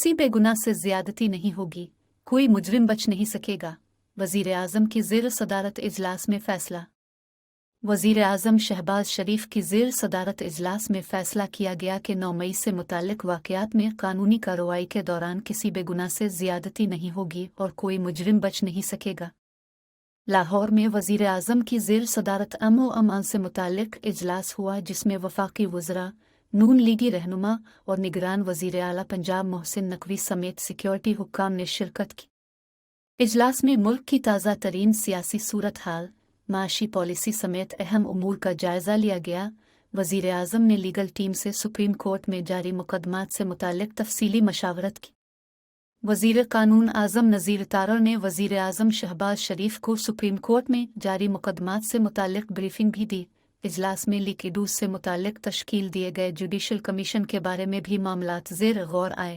किसी बेगुनाह से ज्यादती नहीं होगी, कोई मुजरिम बच नहीं सकेगा। वजीर आज़म की ज़ेर सदारत इजलास में फैसला। वजीर आज़म शहबाज शरीफ की ज़ेर सदारत इजलास में फैसला किया गया कि 9 मई से मुताल्लिक़ वाक़यात में कानूनी कार्रवाई के दौरान किसी बेगुनाह से ज्यादती नहीं होगी और कोई मुजरिम बच नहीं सकेगा। लाहौर में वजीर आज़म की ज़ेर सदारत अमन व अमान से मुताल्लिक़ इजलास हुआ, जिसमें वफाकी वज़रा, नून लीगी रहनुमा और निगरान वज़ीर आला पंजाब मोहसिन नकवी समेत सिक्योरिटी हुक्काम ने शिरकत की। इजलास में मुल्क की ताज़ा तरीन सियासी सूरत हाल, माशी पॉलिसी समेत अहम उमूर का जायज़ा लिया गया। वज़ीर आज़म ने लीगल टीम से सुप्रीम कोर्ट में जारी मुकदमात से मुताल्लिक़ तफसीली मशावरत की। वज़ीर कानून आज़म नज़ीर तारड़ ने वज़ीर आज़म शहबाज शरीफ को सुप्रीम कोर्ट में जारी मुकदमात से मुताल्लिक़ ब्रीफिंग भी दी। इजलास में लीक इडूस से मुताल्लिक़ तश्कील दिए गए जुडिशल कमीशन के बारे में भी मामलात ज़ेर गौर आए।